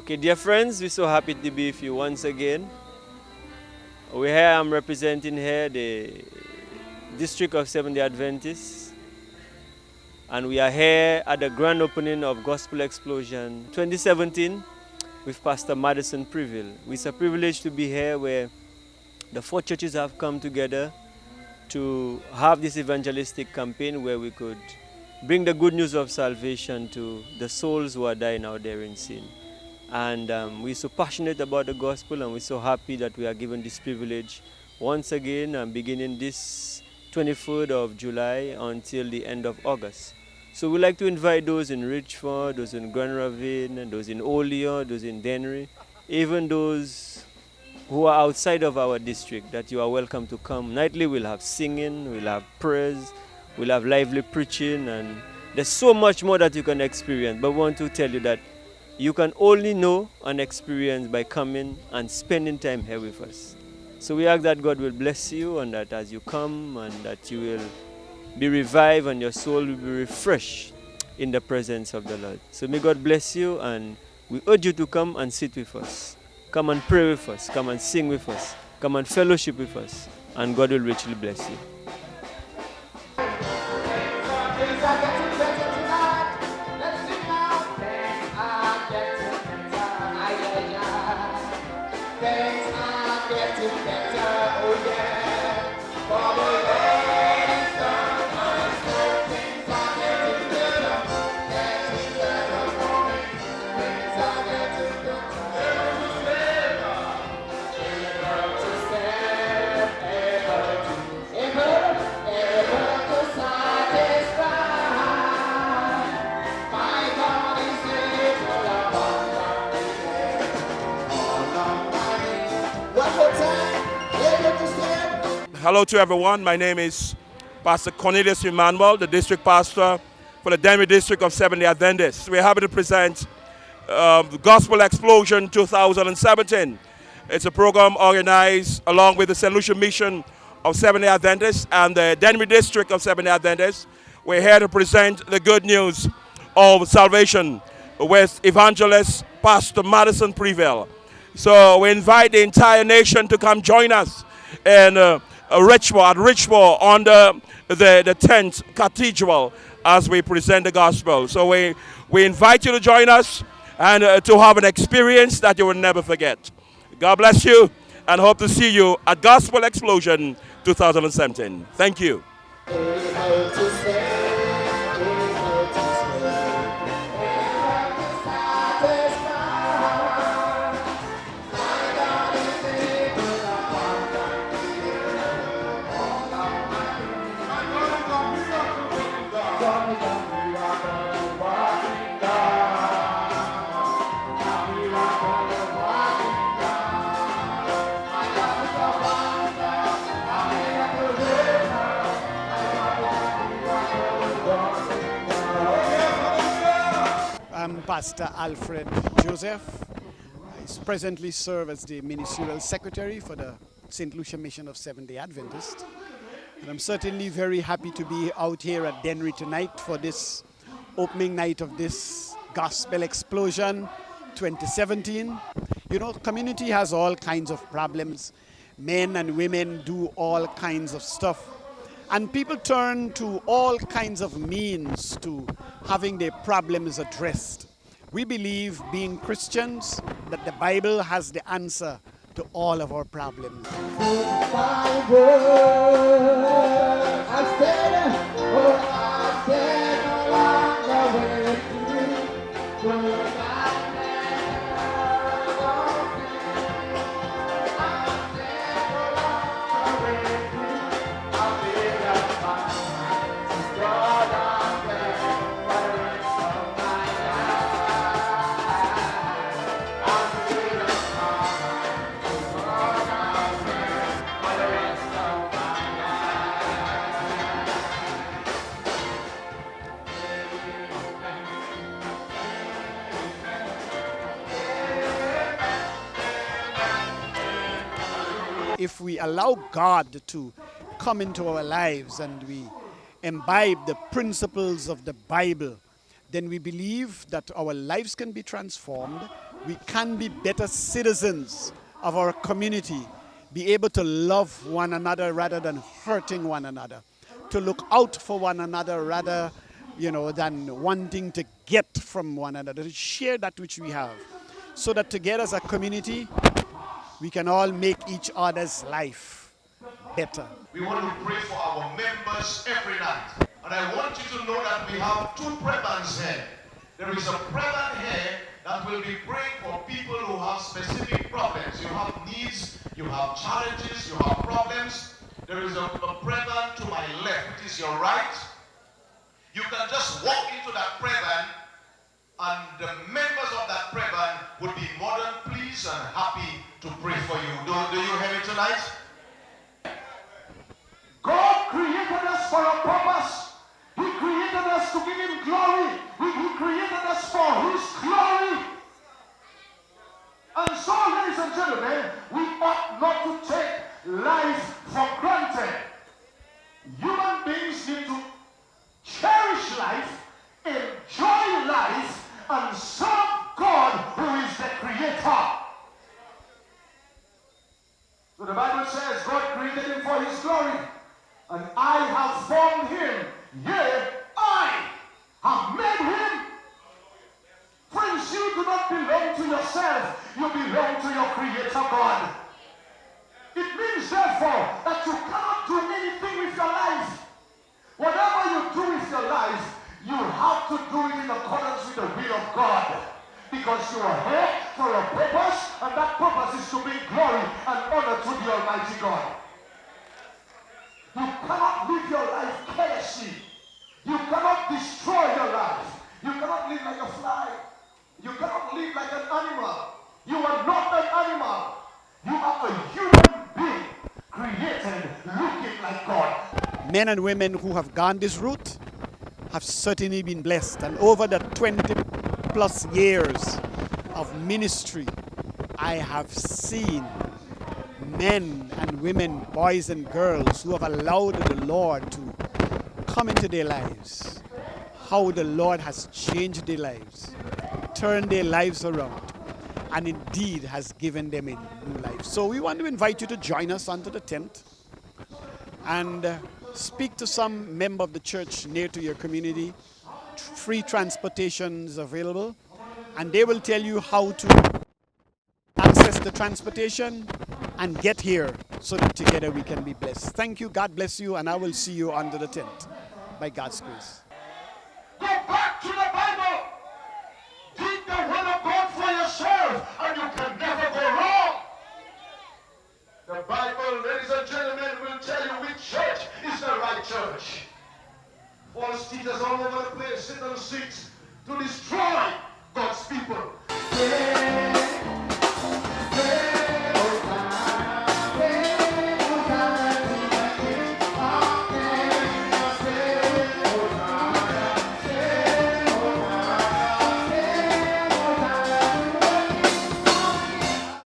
Okay, dear friends, we're so happy to be with you once again. I'm representing here the District of Seventh-day Adventists, and we are here at the grand opening of Gospel Explosion 2017 with Pastor Matison Preville. It's a privilege to be here where the four churches have come together to have this evangelistic campaign where we could bring the good news of salvation to the souls who are dying out there in sin. And we're so passionate about the gospel, and we're so happy that we are given this privilege once again, beginning this 23rd of July until the end of August. So we'd like to invite those in Richford, those in Grand Ravine, those in Olean, those in Denne, even those who are outside of our district, that you are welcome to come. Nightly we'll have singing, we'll have prayers, we'll have lively preaching, and there's so much more that you can experience. But we want to tell you that you can only know and experience by coming and spending time here with us. So we ask that God will bless you, and that as you come, and that you will be revived and your soul will be refreshed in the presence of the Lord. So may God bless you, and we urge you to come and sit with us. Come and pray with us. Come and sing with us. Come and fellowship with us. And God will richly bless you. Hello to everyone. My name is Pastor Cornelius Emmanuel, the district pastor for the Denne district of Seventh-day Adventists. We're happy to present the Gospel Explosion 2017. It's a program organized along with the St. Lucia Mission of Seventh-day Adventists and the Denne district of Seventh-day Adventists. We're here to present the good news of salvation with Evangelist Pastor Matison Preville. So we invite the entire nation to come join us in Richmond under the 10th Cathedral as we present the gospel. So we invite you to join us and to have an experience that you will never forget. God bless you, and hope to see you at Gospel Explosion 2017. Thank you. I'm Pastor Alfred Joseph. I presently serve as the Ministerial Secretary for the St. Lucia Mission of Seventh-day Adventists. And I'm certainly very happy to be out here at Denne tonight for this opening night of this Gospel Explosion 2017. You know, community has all kinds of problems. Men and women do all kinds of stuff. And people turn to all kinds of means to having their problems addressed. We believe, being Christians, that the Bible has the answer to all of our problems. If we allow God to come into our lives and we imbibe the principles of the Bible, then we believe that our lives can be transformed. We can be better citizens of our community, be able to love one another rather than hurting one another, to look out for one another rather, than wanting to get from one another, to share that which we have, so that together as a community, we can all make each other's life better. We want to pray for our members every night. And I want you to know that we have two prebans here. There is a preban here that will be praying for people who have specific problems. You have needs, you have challenges, you have problems. There is a preban to my left, which is your right. You can just walk into that preban, and the members of that preban would be more than pleased and happy to pray for you. Do you hear me tonight? God created us for a purpose. He created us to give him glory. He created us for his glory. And so, ladies and gentlemen, we ought not to take life for granted. Human beings need to cherish life, enjoy life, and serve God, who is the creator. So the Bible says God created him for his glory. And I have formed him. Yea, I have made him. Friends, you do not belong to yourself. You belong to your Creator God. It means, therefore, that you cannot do anything with your life. Whatever you do with your life, you have to do it in accordance with the will of God. Because you are here for a purpose, and that purpose is to bring glory and honor to the Almighty God. You cannot live your life carelessly. You cannot destroy your life. You cannot live like a fly. You cannot live like an animal. You are not an animal. You are a human being created looking like God. Men and women who have gone this route have certainly been blessed. And over the 20 plus years of ministry, I have seen men and women, boys and girls who have allowed the Lord to come into their lives, how the Lord has changed their lives, turned their lives around, and indeed has given them a new life. So we want to invite you to join us under the tent and speak to some member of the church near to your community. Free transportation is available, and they will tell you how to access the transportation and get here so that together we can be blessed. Thank you. God bless you, and I will see you under the tent by God's grace. Go back to the Bible. Read the word of God for yourself, and you can never go wrong. The Bible, ladies and gentlemen, will tell you which church is the right church. False teachers all over the place sit on seats to destroy God's people.